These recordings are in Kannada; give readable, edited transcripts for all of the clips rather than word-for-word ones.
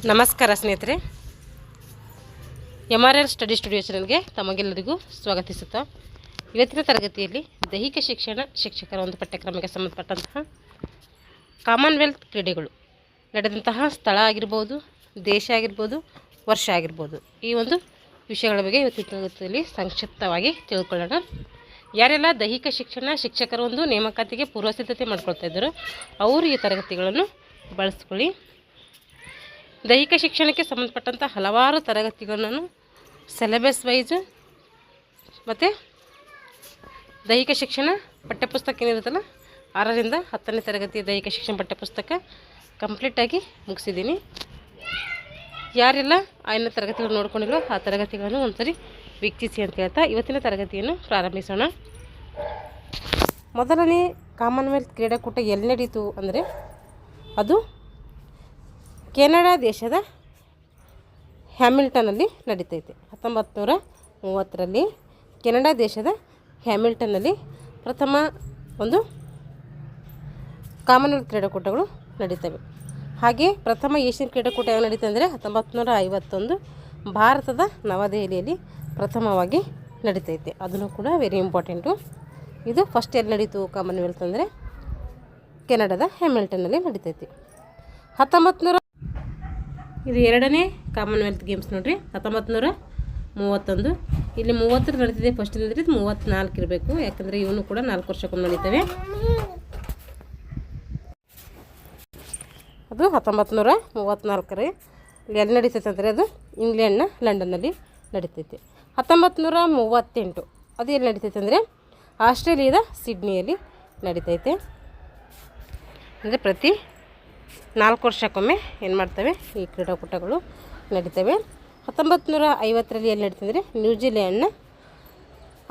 ನಮಸ್ಕಾರ ಸ್ನೇಹಿತರೆ, MRL ಸ್ಟಡಿ ಸ್ಟುಡಿಯೋ ಚಾನಲ್ಗೆ ತಮಗೆಲ್ಲರಿಗೂ ಸ್ವಾಗತಿಸುತ್ತಾ ಇವತ್ತಿನ ತರಗತಿಯಲ್ಲಿ ದೈಹಿಕ ಶಿಕ್ಷಕರ ಒಂದು ಪಠ್ಯಕ್ರಮಕ್ಕೆ ಸಂಬಂಧಪಟ್ಟಂತಹ ಕಾಮನ್ವೆಲ್ತ್ ಕ್ರೀಡೆಗಳು ನಡೆದಂತಹ ಸ್ಥಳ ಆಗಿರ್ಬೋದು, ದೇಶ ಆಗಿರ್ಬೋದು, ವರ್ಷ ಆಗಿರ್ಬೋದು, ಈ ಒಂದು ವಿಷಯಗಳ ಬಗ್ಗೆ ಇವತ್ತಿನ ತರಗತಿಯಲ್ಲಿ ಸಂಕ್ಷಿಪ್ತವಾಗಿ ತಿಳ್ಕೊಳ್ಳೋಣ. ಯಾರೆಲ್ಲ ದೈಹಿಕ ಶಿಕ್ಷಕರ ಒಂದು ನೇಮಕಾತಿಗೆ ಪೂರ್ವಸಿದ್ಧತೆ ಮಾಡ್ಕೊಳ್ತಾ ಇದ್ದಾರೋ ಅವರು ಈ ತರಗತಿಗಳನ್ನು ಬಳಸ್ಕೊಳ್ಳಿ. ದೈಹಿಕ ಶಿಕ್ಷಣಕ್ಕೆ ಸಂಬಂಧಪಟ್ಟಂಥ ಹಲವಾರು ತರಗತಿಗಳನ್ನು ಸಿಲೆಬಸ್ ವೈಸು ಮತ್ತು ದೈಹಿಕ ಶಿಕ್ಷಣ ಪಠ್ಯಪುಸ್ತಕ ಏನಿರುತ್ತಲ್ಲ 6ರಿಂದ 10ನೇ ತರಗತಿಯ ದೈಹಿಕ ಶಿಕ್ಷಣ ಪಠ್ಯಪುಸ್ತಕ ಕಂಪ್ಲೀಟಾಗಿ ಮುಗಿಸಿದ್ದೀನಿ. ಯಾರೆಲ್ಲ ಆಯನ ತರಗತಿಗಳು ನೋಡ್ಕೊಂಡಿಲ್ಲೋ ಆ ತರಗತಿಗಳನ್ನು ಒಂದ್ಸರಿ ವೀಕ್ಷಿಸಿ ಅಂತ ಹೇಳ್ತಾ ಇವತ್ತಿನ ತರಗತಿಯನ್ನು ಪ್ರಾರಂಭಿಸೋಣ. ಮೊದಲನೇ ಕಾಮನ್ವೆಲ್ತ್ ಕ್ರೀಡಾಕೂಟ ಎಲ್ಲಿ ನಡೀತು ಅಂದರೆ ಅದು ಕೆನಡಾ ದೇಶದ ಹ್ಯಾಮಿಲ್ಟನ್ನಲ್ಲಿ ನಡೀತೈತೆ. 1930ರಲ್ಲಿ ಕೆನಡಾ ದೇಶದ ಹ್ಯಾಮಿಲ್ಟನ್ನಲ್ಲಿ ಪ್ರಥಮ ಒಂದು ಕಾಮನ್ವೆಲ್ತ್ ಕ್ರೀಡಾಕೂಟಗಳು ನಡೀತವೆ. ಹಾಗೆ ಪ್ರಥಮ ಏಷ್ಯನ್ ಕ್ರೀಡಾಕೂಟ ಯಾವ ನಡೀತದೆ ಅಂದರೆ 1951 ಭಾರತದ ನವದೆಹಲಿಯಲ್ಲಿ ಪ್ರಥಮವಾಗಿ ನಡೀತೈತೆ. ಅದನ್ನು ಕೂಡ ವೆರಿ ಇಂಪಾರ್ಟೆಂಟು. ಇದು ಫಸ್ಟ್ ಎಲ್ಲಿ ನಡೀತು ಕಾಮನ್ವೆಲ್ತ್ ಅಂದರೆ ಕೆನಡಾದ ಹ್ಯಾಮಿಲ್ಟನ್ನಲ್ಲಿ ನಡೀತೈತಿ. 1900 ಇದು ಎರಡನೇ ಕಾಮನ್ವೆಲ್ತ್ ಗೇಮ್ಸ್ ನೋಡಿರಿ. 1931 ಇಲ್ಲಿ 30 ನಡೀತಿದೆ. ಫಸ್ಟ್ ಅಂದರೆ 34 ಇರಬೇಕು, ಯಾಕಂದರೆ ಇವನು ಕೂಡ 4 ವರ್ಷಕ್ಕೊಮ್ಮೆ ನಡೀತವೆ. ಅದು 1934 ಎಲ್ಲಿ ನಡೀತೈತೆ ಅಂದರೆ ಅದು ಇಂಗ್ಲೆಂಡ್ನ ಲಂಡನ್ನಲ್ಲಿ ನಡೀತೈತೆ. 1938 ಅದು ಎಲ್ಲಿ ನಡೀತೈತೆ ಅಂದರೆ ಆಸ್ಟ್ರೇಲಿಯಾದ ಸಿಡ್ನಿಯಲ್ಲಿ ನಡೀತೈತೆ. ಅಂದರೆ ಪ್ರತಿ 4 ವರ್ಷಕ್ಕೊಮ್ಮೆ ಏನು ಮಾಡ್ತವೆ ಈ ಕ್ರೀಡಾಕೂಟಗಳು ನಡೀತವೆ. 1950ರಲ್ಲಿ ಎಲ್ಲಿ ನಡೀತಂದರೆ ನ್ಯೂಜಿಲ್ಯಾಂಡ್ನ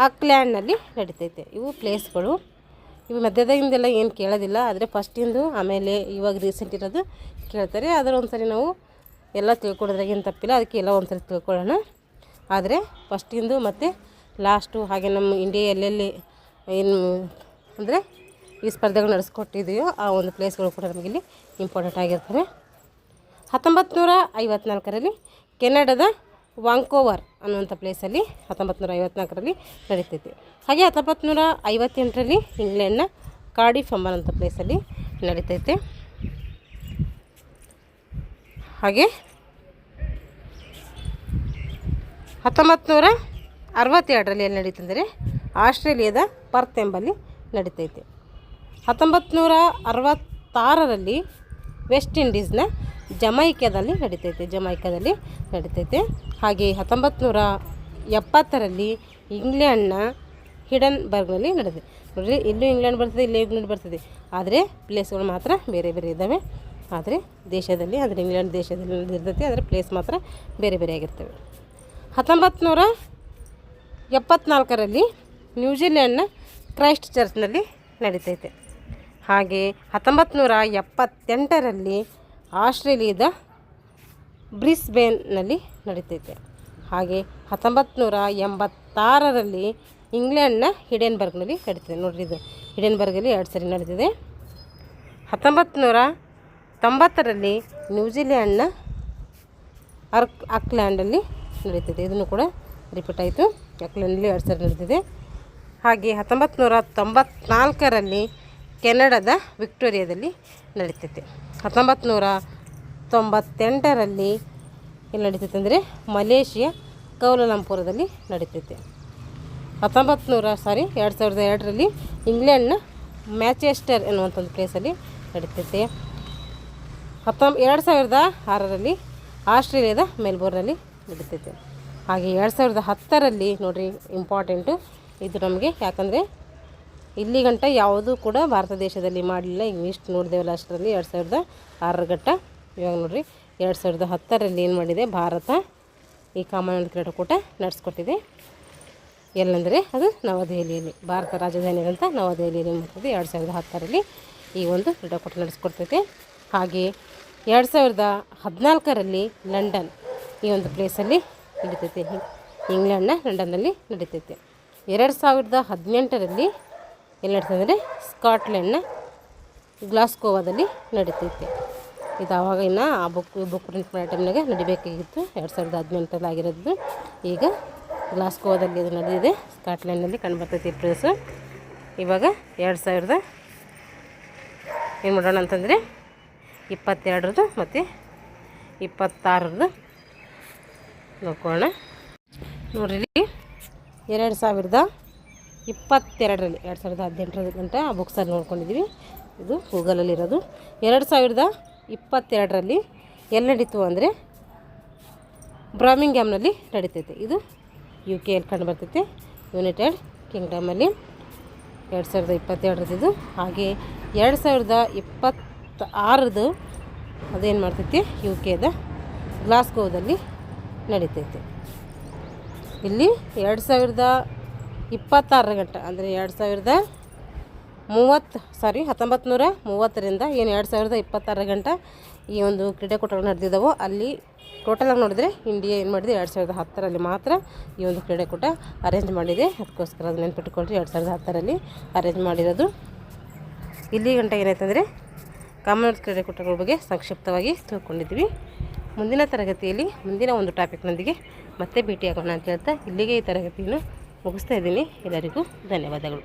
ಆಕ್ಲ್ಯಾಂಡ್ನಲ್ಲಿ ನಡೀತೈತೆ. ಇವು ಪ್ಲೇಸ್ಗಳು. ಇವು ಮಧ್ಯದಾಗಿಂದೆಲ್ಲ ಏನು ಕೇಳೋದಿಲ್ಲ, ಆದರೆ ಫಸ್ಟಿಂದು ಆಮೇಲೆ ಇವಾಗ ರೀಸೆಂಟ್ ಇರೋದು ಕೇಳ್ತಾರೆ. ಅದರ ಒಂದ್ಸರಿ ನಾವು ಎಲ್ಲ ತಿಳ್ಕೊಳ್ಳೋದ್ರಾಗ ಏನು ತಪ್ಪಿಲ್ಲ, ಅದಕ್ಕೆ ಎಲ್ಲ ಒಂದ್ಸರಿ ತಿಳ್ಕೊಳ್ಳೋಣ. ಆದರೆ ಫಸ್ಟಿಂದು ಮತ್ತು ಲಾಸ್ಟು ಹಾಗೆ ನಮ್ಮ ಇಂಡಿಯಾ ಎಲ್ಲೆಲ್ಲಿ ಏನು ಅಂದರೆ ಈ ಸ್ಪರ್ಧೆಗಳು ನಡೆಸ್ಕೊಟ್ಟಿದೆಯೋ ಆ ಒಂದು ಪ್ಲೇಸ್ಗಳು ಕೂಡ ನಮಗಿಲ್ಲಿ ಇಂಪಾರ್ಟೆಂಟ್ ಆಗಿರ್ತವೆ. 1954ರಲ್ಲಿ ಕೆನಡಾದ ವಾಂಕೋವರ್ ಅನ್ನುವಂಥ ಪ್ಲೇಸಲ್ಲಿ 1954ರಲ್ಲಿ ನಡೀತೈತೆ. ಹಾಗೆ 1958ರಲ್ಲಿ ಇಂಗ್ಲೆಂಡ್ನ ಕಾರ್ಡಿಫ್ ಅನ್ನೋಂಥ ಪ್ಲೇಸಲ್ಲಿ ನಡೀತೈತೆ. ಹಾಗೆ 1962ರಲ್ಲಿ ಎಲ್ಲಿ ನಡೀತಂದರೆ ಆಸ್ಟ್ರೇಲಿಯಾದ ಪರ್ತ್ ಎಂಬಲ್ಲಿ ನಡೀತೈತೆ. 1966ರಲ್ಲಿ ವೆಸ್ಟ್ ಇಂಡೀಸ್ನ ಜಮೈಕಾದಲ್ಲಿ ನಡೀತೈತೆ. ಹಾಗೆ 1970ರಲ್ಲಿ ಇಂಗ್ಲೆಂಡ್ನ ಹಿಡನ್ಬರ್ಗ್ನಲ್ಲಿ ನಡೆದಿದೆ. ನೋಡಿರಿ, ಇಲ್ಲೂ ಇಂಗ್ಲೆಂಡ್ ಬರ್ತದೆ, ಇಲ್ಲೇ ಇಂಗ್ಲೆಂಡ್ ಬರ್ತದೆ, ಆದರೆ ಪ್ಲೇಸ್ಗಳು ಮಾತ್ರ ಬೇರೆ ಬೇರೆ ಇದ್ದಾವೆ. ಆದರೆ ದೇಶದಲ್ಲಿ ಅಂದರೆ ಇಂಗ್ಲೆಂಡ್ ದೇಶದಲ್ಲಿ ನಡೆದಿರ್ತೈತೆ, ಆದರೆ ಪ್ಲೇಸ್ ಮಾತ್ರ ಬೇರೆ ಬೇರೆ ಆಗಿರ್ತವೆ. 1974ರಲ್ಲಿ ನ್ಯೂಜಿಲ್ಯಾಂಡ್ನ ಕ್ರೈಸ್ಟ್ ಚರ್ಚ್ನಲ್ಲಿ ನಡೀತೈತೆ. ಹಾಗೆ 1978ರಲ್ಲಿ ಆಸ್ಟ್ರೇಲಿಯಾದ ಬ್ರಿಸ್ಬೇನ್ನಲ್ಲಿ ನಡೀತೈತೆ. ಹಾಗೆ 1986ರಲ್ಲಿ ಇಂಗ್ಲೆಂಡ್ನ ಹಿಡೆನ್ಬರ್ಗ್ನಲ್ಲಿ ನಡೀತದೆ. ನೋಡಿರಿ, ಇದು ಹಿಡೆನ್ಬರ್ಗಲ್ಲಿ 2 ಸರಿ ನಡೀತಿದೆ. 1990ರಲ್ಲಿ ನ್ಯೂಜಿಲ್ಯಾಂಡ್ನ ಆಕ್ಲ್ಯಾಂಡಲ್ಲಿ ನಡೀತಿದೆ. ಇದನ್ನು ಕೂಡ ರಿಪೀಟ್ ಆಯಿತು, ಆಕ್ಲ್ಯಾಂಡಲ್ಲಿ 2 ಸರಿ ನಡೀತಿದೆ. ಹಾಗೆ 1994ರಲ್ಲಿ ಕೆನಡಾದ ವಿಕ್ಟೋರಿಯಾದಲ್ಲಿ ನಡೀತೈತೆ. 1998ರಲ್ಲಿ ಎಲ್ಲಿ ನಡೀತೈತೆ ಅಂದರೆ ಮಲೇಷಿಯಾ ಕೌಲಾಲಂಪುರದಲ್ಲಿ ನಡೀತೈತೆ. 2002ರಲ್ಲಿ ಇಂಗ್ಲೆಂಡ್ನ ಮ್ಯಾಂಚೆಸ್ಟರ್ ಎನ್ನುವಂಥ ಪ್ಲೇಸಲ್ಲಿ ನಡೀತೈತೆ. 2006ರಲ್ಲಿ ಆಸ್ಟ್ರೇಲಿಯಾದ ಮೆಲ್ಬೋರ್ನಲ್ಲಿ ನಡೀತೈತೆ. ಹಾಗೆ 2010ರಲ್ಲಿ ನೋಡಿರಿ, ಇಂಪಾರ್ಟೆಂಟು ಇದು ನಮಗೆ, ಯಾಕಂದರೆ ಇಲ್ಲಿ ಗಂಟ ಯಾವುದೂ ಕೂಡ ಭಾರತ ದೇಶದಲ್ಲಿ ಮಾಡಲಿಲ್ಲ. ಇಷ್ಟು ನೋಡಿದೆವಲ್ಲ ಅಷ್ಟರಲ್ಲಿ 2006 ಗಂಟ. ಇವಾಗ ನೋಡಿರಿ 2010ರಲ್ಲಿ ಏನು ಮಾಡಿದೆ ಭಾರತ ಈ ಕಾಮನ್ವೆಲ್ತ್ ಕ್ರೀಡಾಕೂಟ ನಡೆಸ್ಕೊಟ್ಟಿದೆ. ಎಲ್ಲಂದರೆ ಅದು ನವದೆಹಲಿಯಲ್ಲಿ, ಭಾರತ ರಾಜಧಾನಿಯಾದಂಥ ನವದೆಹಲಿಯಲ್ಲಿ ಮಾಡ್ತದೆ. 2010ರಲ್ಲಿ ಈ ಒಂದು ಕ್ರೀಡಾಕೂಟ ನಡೆಸ್ಕೊಡ್ತೈತೆ. ಹಾಗೆ 2014ರಲ್ಲಿ ಲಂಡನ್ ಈ ಒಂದು ಪ್ಲೇಸಲ್ಲಿ ನಡೀತೈತೆ. ಇಂಗ್ಲೆಂಡ್ನ ಲಂಡನ್ನಲ್ಲಿ ನಡೀತೈತೆ. 2018ರಲ್ಲಿ ಎಲ್ಲಿ ನಡೀತದೆ ಅಂದರೆ ಸ್ಕಾಟ್ಲೆಂಡ್ನ ಗ್ಲಾಸ್ಗೋವಾದಲ್ಲಿ ನಡೀತೈತೆ. ಇದು ಆವಾಗ ಇನ್ನು ಆ ಬುಕ್ ಪ್ರಿಂಟ್ ಮಾಡೋ ಟೈಮ್ನಾಗ ನಡಿಬೇಕಾಗಿತ್ತು. 2018 ಆಗಿರೋದು. ಈಗ ಗ್ಲಾಸ್ಗೋದಲ್ಲಿ ಅದು ನಡೆದಿದೆ. ಸ್ಕಾಟ್ಲೆಂಡ್ನಲ್ಲಿ ಕಂಡುಬರ್ತೈತಿ ಈ ಪ್ಲೇಸು. ಇವಾಗ 2000 ಏನು ಮಾಡೋಣ ಅಂತಂದರೆ 22 ಮತ್ತು 26 ನೋಡ್ಕೊಳ್ಳೋಣ. ನೋಡ್ರಿ, 2022 2018 ಗಂಟ ಆ ಬುಕ್ಸಲ್ಲಿ ನೋಡ್ಕೊಂಡಿದ್ದೀವಿ. ಇದು ಗೂಗಲಲ್ಲಿರೋದು. 2022 ಎಲ್ಲಿ ನಡೀತು ಅಂದರೆ ಬರ್ಮಿಂಗ್ಹ್ಯಾಮ್ನಲ್ಲಿ ನಡೀತೈತೆ. ಇದು UK ಅಲ್ಲಿ ಕಂಡು ಬರ್ತೈತೆ, ಯುನೈಟೆಡ್ ಕಿಂಗ್ಡಮಲ್ಲಿ. 2022 ಇದು. ಹಾಗೆ 2026 ಅದೇನು ಮಾಡ್ತೈತಿ, UKದ ಗ್ಲಾಸ್ಗೋದಲ್ಲಿ ನಡೀತೈತೆ. ಇಲ್ಲಿ 2026 ಗಂಟ ಅಂದರೆ 1930ರಿಂದ ಏನು 2026 ಗಂಟ ಈ ಒಂದು ಕ್ರೀಡಾಕೂಟಗಳು ನಡೆದಿದ್ದಾವೋ ಅಲ್ಲಿ ಟೋಟಲಾಗಿ ನೋಡಿದರೆ ಇಂಡಿಯಾ ಏನು ಮಾಡಿದೆ 2010ರಲ್ಲಿ ಮಾತ್ರ ಈ ಒಂದು ಕ್ರೀಡಾಕೂಟ ಅರೇಂಜ್ ಮಾಡಿದೆ. ಅದಕ್ಕೋಸ್ಕರ ಅದು ನೆನ್ಪಿಟ್ಕೊಳ್ರಿ, 2010ರಲ್ಲಿ ಅರೇಂಜ್ ಮಾಡಿರೋದು. ಇಲ್ಲಿ ಗಂಟ ಏನಾಯ್ತಂದರೆ ಕಾಮನ್ವೆಲ್ತ್ ಕ್ರೀಡಾಕೂಟಗಳ ಬಗ್ಗೆ ಸಂಕ್ಷಿಪ್ತವಾಗಿ ತಿಳ್ಕೊಂಡಿದ್ವಿ. ಮುಂದಿನ ತರಗತಿಯಲ್ಲಿ ಮುಂದಿನ ಒಂದು ಟಾಪಿಕ್ನೊಂದಿಗೆ ಮತ್ತೆ ಭೇಟಿಯಾಗೋಣ ಅಂತ ಹೇಳ್ತಾ ಇಲ್ಲಿಗೆ ಈ ತರಗತಿಯನ್ನು ಮುಗಿಸ್ತಾ ಇದ್ದೀನಿ. ಎಲ್ಲರಿಗೂ ಧನ್ಯವಾದಗಳು.